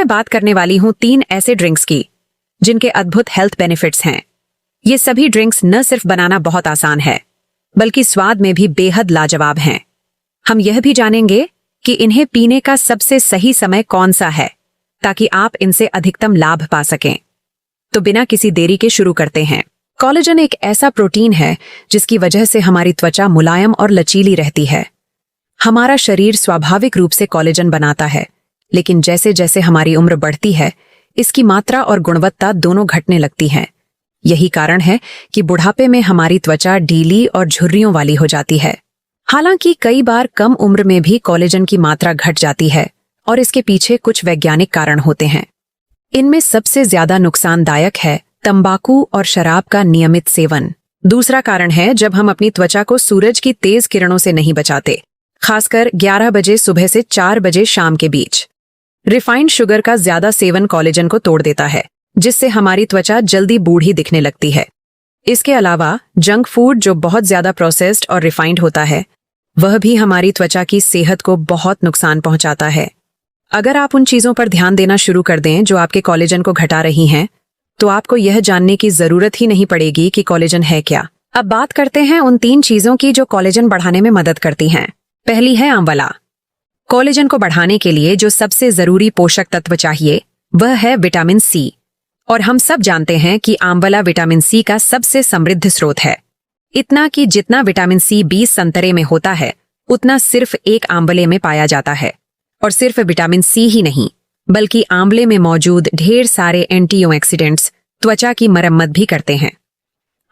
मैं बात करने वाली हूँ 3 ऐसे ड्रिंक्स की जिनके अद्भुत हेल्थ बेनिफिट्स हैं। ये सभी ड्रिंक्स न सिर्फ बनाना बहुत आसान है, बल्कि स्वाद में भी बेहद लाजवाब हैं। हम यह भी जानेंगे कि इन्हें पीने का सबसे सही समय कौन सा है, ताकि आप इनसे अधिकतम लाभ पा सकें। तो बिना किसी देरी के शुरू करते हैं। कोलेजन एक ऐसा प्रोटीन है जिसकी वजह से हमारी त्वचा मुलायम और लचीली रहती है। हमारा शरीर स्वाभाविक रूप से कोलेजन बनाता है, लेकिन जैसे जैसे हमारी उम्र बढ़ती है, इसकी मात्रा और गुणवत्ता दोनों घटने लगती हैं। यही कारण है कि बुढ़ापे में हमारी त्वचा ढीली और झुर्रियों वाली हो जाती है। हालांकि कई बार कम उम्र में भी कोलेजन की मात्रा घट जाती है और इसके पीछे कुछ वैज्ञानिक कारण होते हैं। इनमें सबसे ज्यादा नुकसानदायक है तंबाकू और शराब का नियमित सेवन। दूसरा कारण है जब हम अपनी त्वचा को सूरज की तेज किरणों से नहीं बचाते, खासकर 11 बजे सुबह से 4 बजे शाम के बीच। रिफाइंड शुगर का ज्यादा सेवन कोलेजन को तोड़ देता है, जिससे हमारी त्वचा जल्दी बूढ़ी दिखने लगती है। इसके अलावा जंक फूड जो बहुत ज्यादा प्रोसेस्ड और रिफाइंड होता है, वह भी हमारी त्वचा की सेहत को बहुत नुकसान पहुंचाता है। अगर आप उन चीजों पर ध्यान देना शुरू कर दें जो आपके कोलेजन को घटा रही हैं, तो आपको यह जानने की जरूरत ही नहीं पड़ेगी कि कोलेजन है क्या। अब बात करते हैं उन 3 चीजों की जो कोलेजन बढ़ाने में मदद करती हैं। पहली है आंवला। कोलेजन को बढ़ाने के लिए जो सबसे जरूरी पोषक तत्व चाहिए वह है विटामिन सी, और हम सब जानते हैं कि आंवला विटामिन सी का सबसे समृद्ध स्रोत है। इतना कि जितना विटामिन सी 20 संतरे में होता है, उतना सिर्फ एक आंवले में पाया जाता है। और सिर्फ विटामिन सी ही नहीं, बल्कि आंवले में मौजूद ढेर सारे एंटीऑक्सीडेंट्स त्वचा की मरम्मत भी करते हैं।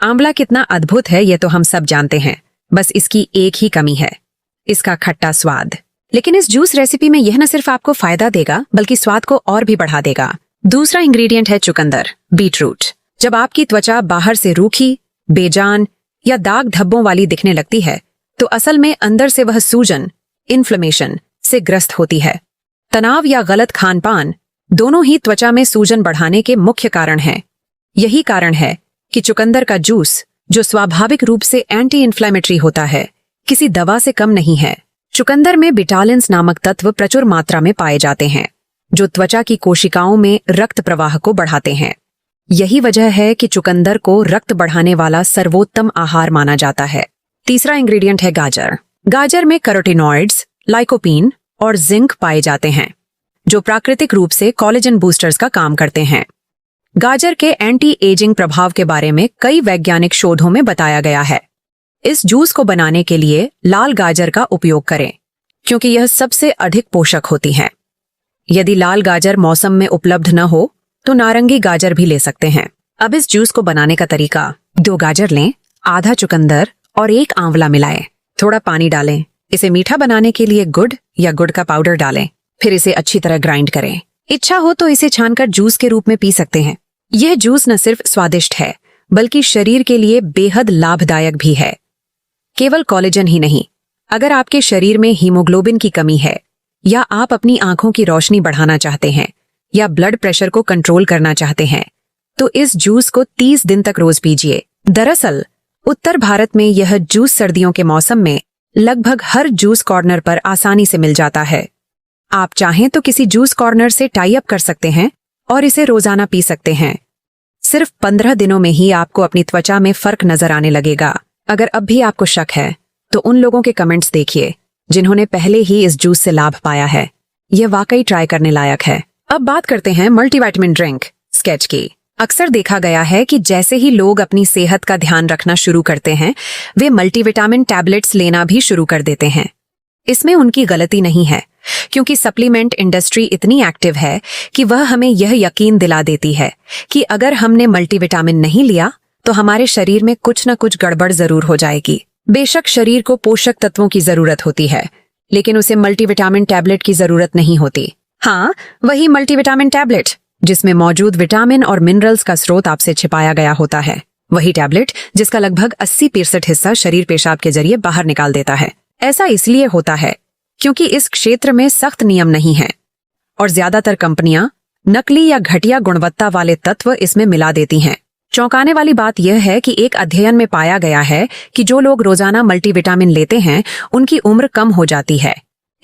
आंवला कितना अद्भुत है यह तो हम सब जानते हैं, बस इसकी एक ही कमी है, इसका खट्टा स्वाद। लेकिन इस जूस रेसिपी में यह न सिर्फ आपको फायदा देगा, बल्कि स्वाद को और भी बढ़ा देगा। दूसरा इंग्रेडिएंट है चुकंदर, बीटरूट। जब आपकी त्वचा बाहर से रूखी, बेजान या दाग धब्बों वाली दिखने लगती है, तो असल में अंदर से वह सूजन, इन्फ्लेमेशन से ग्रस्त होती है। तनाव या गलत खानपान दोनों ही त्वचा में सूजन बढ़ाने के मुख्य कारण हैं। यही कारण है कि चुकंदर का जूस, जो स्वाभाविक रूप से एंटी इन्फ्लेमेटरी होता है, किसी दवा से कम नहीं है। चुकंदर में बिटालिन्स नामक तत्व प्रचुर मात्रा में पाए जाते हैं, जो त्वचा की कोशिकाओं में रक्त प्रवाह को बढ़ाते हैं। यही वजह है कि चुकंदर को रक्त बढ़ाने वाला सर्वोत्तम आहार माना जाता है। तीसरा इंग्रेडिएंट है गाजर। गाजर में कैरोटीनॉइड्स, लाइकोपीन और जिंक पाए जाते हैं, जो प्राकृतिक रूप से कोलेजन बूस्टर्स का काम करते हैं। गाजर के एंटी एजिंग प्रभाव के बारे में कई वैज्ञानिक शोधों में बताया गया है। इस जूस को बनाने के लिए लाल गाजर का उपयोग करें, क्योंकि यह सबसे अधिक पोषक होती है। यदि लाल गाजर मौसम में उपलब्ध न हो, तो नारंगी गाजर भी ले सकते हैं। अब इस जूस को बनाने का तरीका: 2 गाजर लें, आधा चुकंदर और 1 आंवला मिलाएं। थोड़ा पानी डालें। इसे मीठा बनाने के लिए गुड़ या गुड़ का पाउडर डालें। फिर इसे अच्छी तरह ग्राइंड करें। इच्छा हो तो इसे छानकर जूस के रूप में पी सकते हैं। यह जूस न सिर्फ स्वादिष्ट है, बल्कि शरीर के लिए बेहद लाभदायक भी है। केवल कोलेजन ही नहीं, अगर आपके शरीर में हीमोग्लोबिन की कमी है, या आप अपनी आंखों की रोशनी बढ़ाना चाहते हैं, या ब्लड प्रेशर को कंट्रोल करना चाहते हैं, तो इस जूस को 30 दिन तक रोज पीजिए। दरअसल उत्तर भारत में यह जूस सर्दियों के मौसम में लगभग हर जूस कॉर्नर पर आसानी से मिल जाता है। आप चाहें तो किसी जूस कॉर्नर से टाई अप कर सकते हैं और इसे रोजाना पी सकते हैं। सिर्फ 15 दिनों में ही आपको अपनी त्वचा में फर्क नजर आने लगेगा। अगर अब भी आपको शक है, तो उन लोगों के कमेंट्स देखिए जिन्होंने पहले ही इस जूस से लाभ पाया है। यह वाकई ट्राई करने लायक है। अब बात करते हैं मल्टीविटामिन ड्रिंक स्केच की। अक्सर देखा गया है कि जैसे ही लोग अपनी सेहत का ध्यान रखना शुरू करते हैं, वे मल्टीविटामिन टैबलेट्स लेना भी शुरू कर देते हैं। इसमें उनकी गलती नहीं है, क्योंकि सप्लीमेंट इंडस्ट्री इतनी एक्टिव है कि वह हमें यह यकीन दिला देती है कि अगर हमने मल्टीविटामिन नहीं लिया, तो हमारे शरीर में कुछ न कुछ गड़बड़ जरूर हो जाएगी। बेशक शरीर को पोषक तत्वों की जरूरत होती है, लेकिन उसे मल्टीविटामिन टैबलेट की जरूरत नहीं होती। हाँ, वही मल्टीविटामिन टैबलेट जिसमें मौजूद विटामिन और मिनरल्स का स्रोत आपसे छिपाया गया होता है। वही टैबलेट जिसका लगभग 80% हिस्सा शरीर पेशाब के जरिए बाहर निकाल देता है। ऐसा इसलिए होता है क्योंकि इस क्षेत्र में सख्त नियम नहीं है और ज्यादातर कंपनियां नकली या घटिया गुणवत्ता वाले तत्व इसमें मिला देती हैं। चौंकाने वाली बात यह है कि एक अध्ययन में पाया गया है कि जो लोग रोजाना मल्टीविटामिन लेते हैं, उनकी उम्र कम हो जाती है।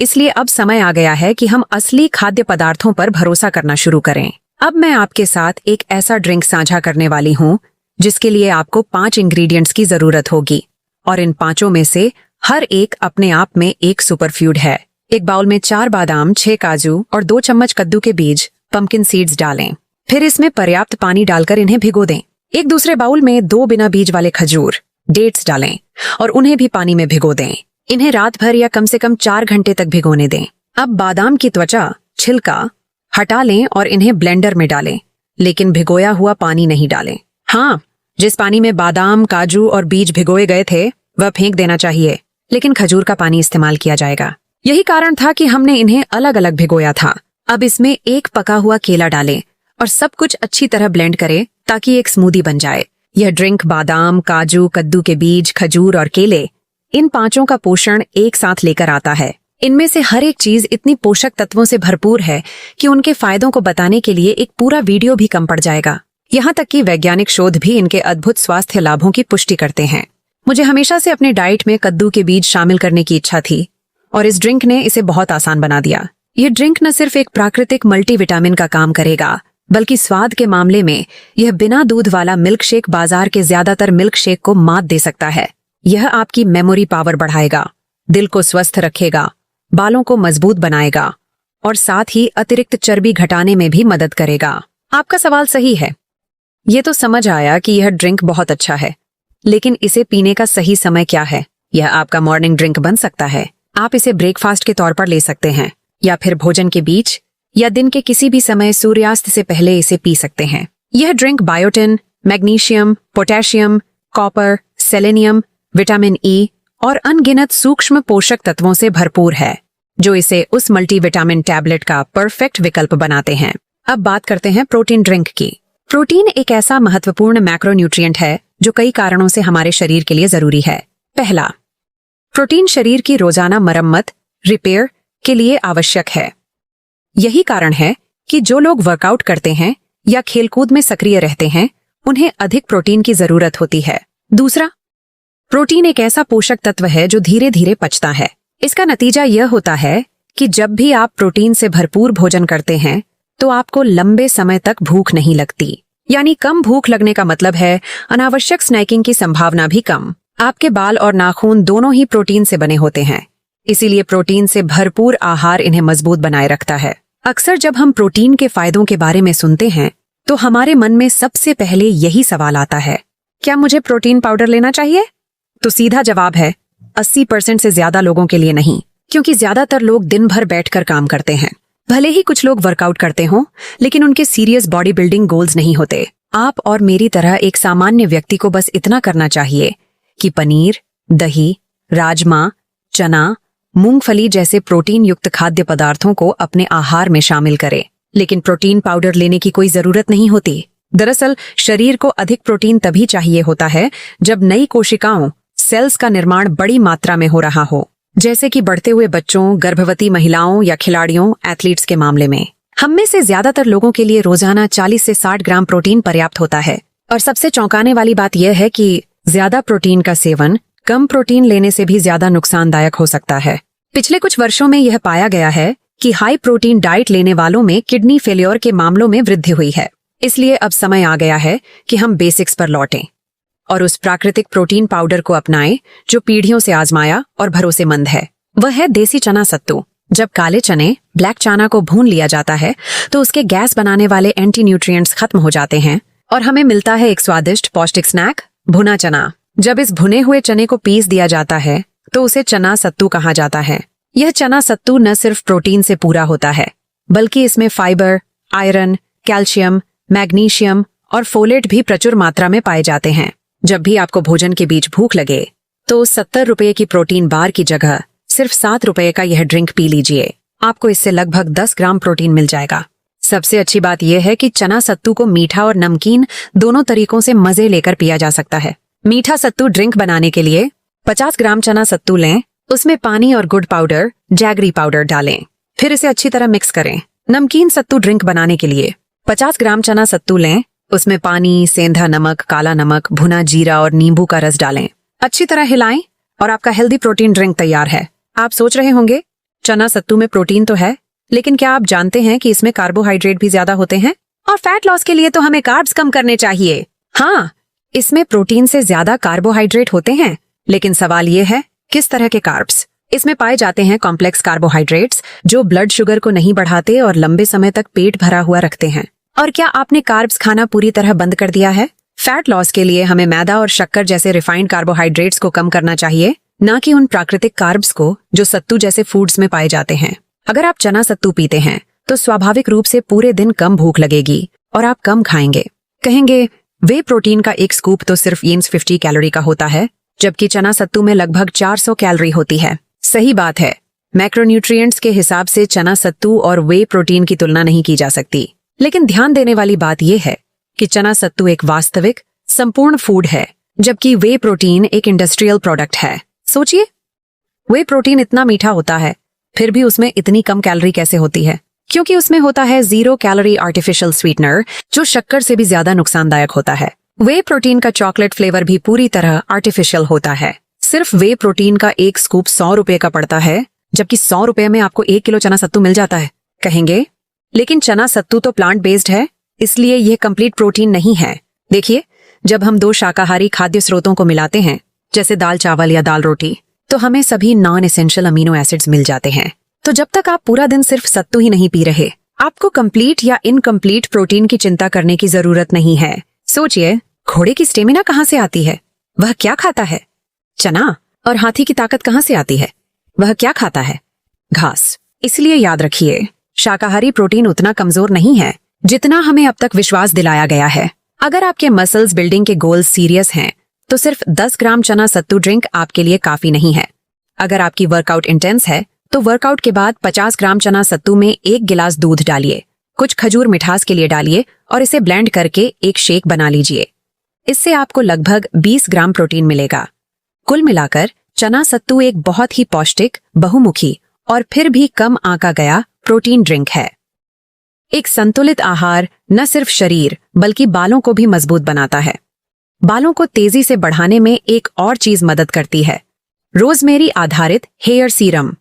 इसलिए अब समय आ गया है कि हम असली खाद्य पदार्थों पर भरोसा करना शुरू करें। अब मैं आपके साथ एक ऐसा ड्रिंक साझा करने वाली हूँ जिसके लिए आपको 5 इंग्रेडिएंट्स की जरूरत होगी, और इन 5 में से हर एक अपने आप में एक सुपरफूड है। एक बाउल में 4 बादाम, 6 काजू और 2 चम्मच कद्दू के बीज पंपकिन सीड्स डालें। फिर इसमें पर्याप्त पानी डालकर इन्हें भिगो दें। एक दूसरे बाउल में 2 बिना बीज वाले खजूर, डेट्स डालें और उन्हें भी पानी में भिगो दें। इन्हें रात भर या कम से कम 4 घंटे तक भिगोने दें। अब बादाम की त्वचा, छिलका हटा लें और इन्हें ब्लेंडर में डालें, लेकिन भिगोया हुआ पानी नहीं डालें। हाँ, जिस पानी में बादाम, काजू और बीज भिगोए गए थे वह फेंक देना चाहिए, लेकिन खजूर का पानी इस्तेमाल किया जाएगा। यही कारण था कि हमने इन्हें अलग अलग भिगोया था। अब इसमें एक पका हुआ केला डालें और सब कुछ अच्छी तरह ब्लेंड करें ताकि एक स्मूदी बन जाए। यह ड्रिंक बादाम, काजू, कद्दू के बीज, खजूर और केले, इन 5 का पोषण एक साथ लेकर आता है। इनमें से हर एक चीज इतनी पोषक तत्वों से भरपूर है कि उनके फायदों को बताने के लिए एक पूरा वीडियो भी कम पड़ जाएगा। यहाँ तक कि वैज्ञानिक शोध भी इनके अद्भुत स्वास्थ्य लाभों की पुष्टि करते हैं। मुझे हमेशा से अपने डाइट में कद्दू के बीज शामिल करने की इच्छा थी और इस ड्रिंक ने इसे बहुत आसान बना दिया। ये ड्रिंक न सिर्फ एक प्राकृतिक मल्टीविटामिन का काम करेगा, बल्कि स्वाद के मामले में यह बिना दूध वाला मिल्क शेक बाजार के ज्यादातर मिल्क शेक को मात दे सकता है। यह आपकी मेमोरी पावर बढ़ाएगा, दिल को स्वस्थ रखेगा, बालों को मजबूत बनाएगा और साथ ही अतिरिक्त चर्बी घटाने में भी मदद करेगा। आपका सवाल सही है। ये तो समझ आया कि यह ड्रिंक बहुत अच्छा है, लेकिन इसे पीने का सही समय क्या है? यह आपका मॉर्निंग ड्रिंक बन सकता है। आप इसे ब्रेकफास्ट के तौर पर ले सकते हैं, या फिर भोजन के बीच या दिन के किसी भी समय सूर्यास्त से पहले इसे पी सकते हैं। यह drink biotin, magnesium, potassium, copper, selenium, vitamin E और अनगिनत सूक्ष्म पोषक तत्वों से भरपूर है, जो इसे उस मल्टीविटामिन टैबलेट का परफेक्ट विकल्प बनाते हैं। अब बात करते हैं प्रोटीन ड्रिंक की। प्रोटीन एक ऐसा महत्वपूर्ण मैक्रोन्यूट्रिएंट है जो कई कारणों से हमारे शरीर के लिए जरूरी है। पहला, प्रोटीन शरीर की रोजाना मरम्मत, रिपेयर के लिए आवश्यक है। यही कारण है कि जो लोग वर्कआउट करते हैं या खेलकूद में सक्रिय रहते हैं, उन्हें अधिक प्रोटीन की जरूरत होती है। दूसरा, प्रोटीन एक ऐसा पोषक तत्व है जो धीरे धीरे पचता है। इसका नतीजा यह होता है कि जब भी आप प्रोटीन से भरपूर भोजन करते हैं तो आपको लंबे समय तक भूख नहीं लगती। यानी कम भूख लगने का मतलब है अनावश्यक स्नैकिंग की संभावना भी कम। आपके बाल और नाखून दोनों ही प्रोटीन से बने होते हैं, इसीलिए प्रोटीन से भरपूर आहार इन्हें मजबूत बनाए रखता है। अक्सर जब हम प्रोटीन के फायदों के बारे में सुनते हैं तो हमारे मन में सबसे पहले यही सवाल आता है, क्या मुझे प्रोटीन पाउडर लेना चाहिए? तो सीधा जवाब है 80% से ज्यादा लोगों के लिए नहीं, क्योंकि ज्यादातर लोग दिन भर बैठकर काम करते हैं। भले ही कुछ लोग वर्कआउट करते हों, लेकिन उनके सीरियस बॉडी बिल्डिंग गोल्स नहीं होते। आप और मेरी तरह एक सामान्य व्यक्ति को बस इतना करना चाहिए कि पनीर, दही, राजमा, चना, मूंगफली जैसे प्रोटीन युक्त खाद्य पदार्थों को अपने आहार में शामिल करें। लेकिन प्रोटीन पाउडर लेने की कोई जरूरत नहीं होती। दरअसल शरीर को अधिक प्रोटीन तभी चाहिए होता है जब नई कोशिकाओं, सेल्स का निर्माण बड़ी मात्रा में हो रहा हो, जैसे कि बढ़ते हुए बच्चों, गर्भवती महिलाओं या खिलाड़ियों, एथलीट्स के मामले में। हम में से ज्यादातर लोगों के लिए रोजाना 40 से 60 ग्राम प्रोटीन पर्याप्त होता है। और सबसे चौंकाने वाली बात यह है कि ज्यादा प्रोटीन का सेवन कम प्रोटीन लेने से भी ज्यादा नुकसानदायक हो सकता है। पिछले कुछ वर्षों में यह पाया गया है कि हाई प्रोटीन डाइट लेने वालों में किडनी फेलियर के मामलों में वृद्धि हुई है। इसलिए अब समय आ गया है कि हम बेसिक्स पर लौटें और उस प्राकृतिक प्रोटीन पाउडर को अपनाएं जो पीढ़ियों से आजमाया और भरोसेमंद है। वह है देसी चना सत्तू। जब काले चने, ब्लैक चना को भून लिया जाता है तो उसके गैस बनाने वाले एंटी न्यूट्रिएंट्स खत्म हो जाते हैं और हमें मिलता है एक स्वादिष्ट पौष्टिक स्नैक, भुना चना। जब इस भुने हुए चने को पीस दिया जाता है तो उसे चना सत्तू कहा जाता है। यह चना सत्तू न सिर्फ प्रोटीन से पूरा होता है, बल्कि इसमें फाइबर, आयरन, कैल्शियम, मैग्नीशियम और फोलेट भी प्रचुर मात्रा में पाए जाते हैं। जब भी आपको भोजन के बीच भूख लगे तो 70 रुपए की प्रोटीन बार की जगह सिर्फ 7 रुपए का यह ड्रिंक पी लीजिए। आपको इससे लगभग 10 ग्राम प्रोटीन मिल जाएगा। सबसे अच्छी बात यह है कि चना सत्तू को मीठा और नमकीन दोनों तरीकों से मजे लेकर पिया जा सकता है। मीठा सत्तू ड्रिंक बनाने के लिए 50 ग्राम चना सत्तू लें, उसमें पानी और गुड़ पाउडर, जैगरी पाउडर डालें, फिर इसे अच्छी तरह मिक्स करें। नमकीन सत्तू ड्रिंक बनाने के लिए 50 ग्राम चना सत्तू लें, उसमें पानी, सेंधा नमक, काला नमक, भुना जीरा और नींबू का रस डालें। अच्छी तरह हिलाएं और आपका हेल्दी प्रोटीन ड्रिंक तैयार है। आप सोच रहे होंगे चना सत्तू में प्रोटीन तो है, लेकिन क्या आप जानते हैं कि इसमें कार्बोहाइड्रेट भी ज्यादा होते हैं? और फैट लॉस के लिए तो हमें कार्ब्स कम करने चाहिए। हाँ, इसमें प्रोटीन से ज्यादा कार्बोहाइड्रेट होते हैं, लेकिन सवाल ये है किस तरह के कार्ब्स। इसमें पाए जाते हैं कॉम्प्लेक्स कार्बोहाइड्रेट्स जो ब्लड शुगर को नहीं बढ़ाते और लंबे समय तक पेट भरा हुआ रखते हैं। और क्या आपने कार्ब्स खाना पूरी तरह बंद कर दिया है? फैट लॉस के लिए हमें मैदा और शक्कर जैसे रिफाइंड कार्बोहाइड्रेट्स को कम करना चाहिए, न कि उन प्राकृतिक कार्ब्स को जो सत्तू जैसे फूड्स में पाए जाते हैं। अगर आप चना सत्तू पीते हैं तो स्वाभाविक रूप से पूरे दिन कम भूख लगेगी और आप कम खाएंगे। कहेंगे वे प्रोटीन का एक स्कूप तो सिर्फ 50 कैलोरी का होता है, जबकि चना सत्तू में लगभग 400 कैलोरी होती है। सही बात है, मैक्रोन्यूट्रिएंट्स के हिसाब से चना सत्तू और वे प्रोटीन की तुलना नहीं की जा सकती। लेकिन ध्यान देने वाली बात यह है कि चना सत्तू एक वास्तविक संपूर्ण फूड है, जबकि वे प्रोटीन एक इंडस्ट्रियल प्रोडक्ट है। सोचिए, वे प्रोटीन इतना मीठा होता है, फिर भी उसमें इतनी कम कैलोरी कैसे होती है? क्योंकि उसमें होता है 0 कैलोरी आर्टिफिशियल स्वीटनर, जो शक्कर से भी ज्यादा नुकसानदायक होता है। वे प्रोटीन का चॉकलेट फ्लेवर भी पूरी तरह आर्टिफिशियल होता है। सिर्फ वे प्रोटीन का एक स्कूप 100 रुपए का पड़ता है, जबकि 100 रुपए में आपको 1 किलो चना सत्तू मिल जाता है। कहेंगे लेकिन चना सत्तू तो प्लांट बेस्ड है, इसलिए यह कंप्लीट प्रोटीन नहीं है। देखिए, जब हम 2 शाकाहारी खाद्य स्रोतों को मिलाते हैं, जैसे दाल चावल या दाल रोटी, तो हमें सभी नॉन एसेंशियल अमीनो एसिड्स मिल जाते हैं। तो जब तक आप पूरा दिन सिर्फ सत्तू ही नहीं पी रहे, आपको कंप्लीट या इनकम्प्लीट प्रोटीन की चिंता करने की जरूरत नहीं है। सोचिए, घोड़े की स्टेमिना कहाँ से आती है? वह क्या खाता है? चना। और हाथी की ताकत कहाँ से आती है? वह क्या खाता है? घास। इसलिए याद रखिए, शाकाहारी प्रोटीन उतना कमजोर नहीं है जितना हमें अब तक विश्वास दिलाया गया है। अगर आपके मसल्स बिल्डिंग के गोल्स सीरियस हैं, तो सिर्फ 10 ग्राम चना सत्तू ड्रिंक आपके लिए काफी नहीं है। अगर आपकी वर्कआउट इंटेंस है, तो वर्कआउट के बाद 50 ग्राम चना सत्तू में 1 गिलास दूध डालिए, कुछ खजूर मिठास के लिए डालिए और इसे ब्लेंड करके एक शेक बना लीजिए। इससे आपको लगभग 20 ग्राम प्रोटीन मिलेगा। कुल मिलाकर चना सत्तू एक बहुत ही पौष्टिक, बहुमुखी और फिर भी कम आंका गया प्रोटीन ड्रिंक है। एक संतुलित आहार न सिर्फ शरीर बल्कि बालों को भी मजबूत बनाता है। बालों को तेजी से बढ़ाने में एक और चीज मदद करती है, रोजमेरी आधारित हेयर सीरम।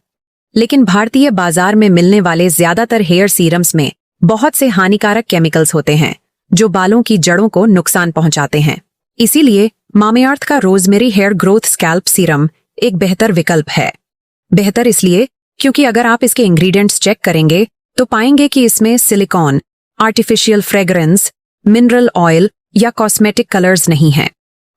लेकिन भारतीय बाजार में मिलने वाले ज्यादातर हेयर सीरम्स में बहुत से हानिकारक केमिकल्स होते हैं जो बालों की जड़ों को नुकसान पहुंचाते हैं। इसीलिए मामेअर्थ का rosemary hair growth scalp serum एक बेहतर विकल्प है। बेहतर इसलिए क्योंकि अगर आप इसके इंग्रेडिएंट्स चेक करेंगे तो पाएंगे कि इसमें silicon, artificial fragrance, mineral oil या कॉस्मेटिक कलर्स नहीं हैं,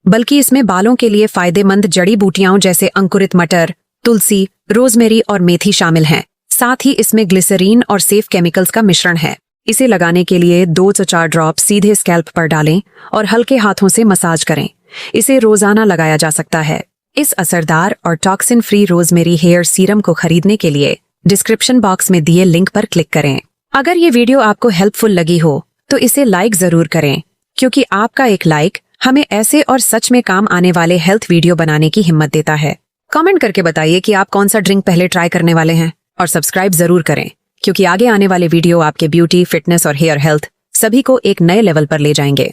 बल्कि इसमें बालों के लिए फायदेमंद जड़ी बूटियां जैसे अंकुरित मटर, तुलसी, रोजमेरी और मेथी शामिल हैं। साथ ही इसमें ग्लिसरीन और सेफ केमिकल्स का मिश्रण है। इसे लगाने के लिए 2 से 4 ड्रॉप सीधे स्कैल्प पर डालें और हल्के हाथों से मसाज करें। इसे रोजाना लगाया जा सकता है। इस असरदार और toxin free rosemary hair serum को खरीदने के लिए डिस्क्रिप्शन बॉक्स में दिए लिंक पर क्लिक करें। अगर ये वीडियो आपको हेल्पफुल लगी हो तो इसे लाइक जरूर करें, क्योंकि आपका एक लाइक हमें ऐसे और सच में काम आने वाले हेल्थ वीडियो बनाने की हिम्मत देता है। कमेंट करके बताइए कि आप कौन सा ड्रिंक पहले ट्राई करने वाले हैं, और सब्सक्राइब जरूर करें, क्योंकि आगे आने वाले वीडियो आपके ब्यूटी, फिटनेस और हेयर हेल्थ सभी को एक नए लेवल पर ले जाएंगे।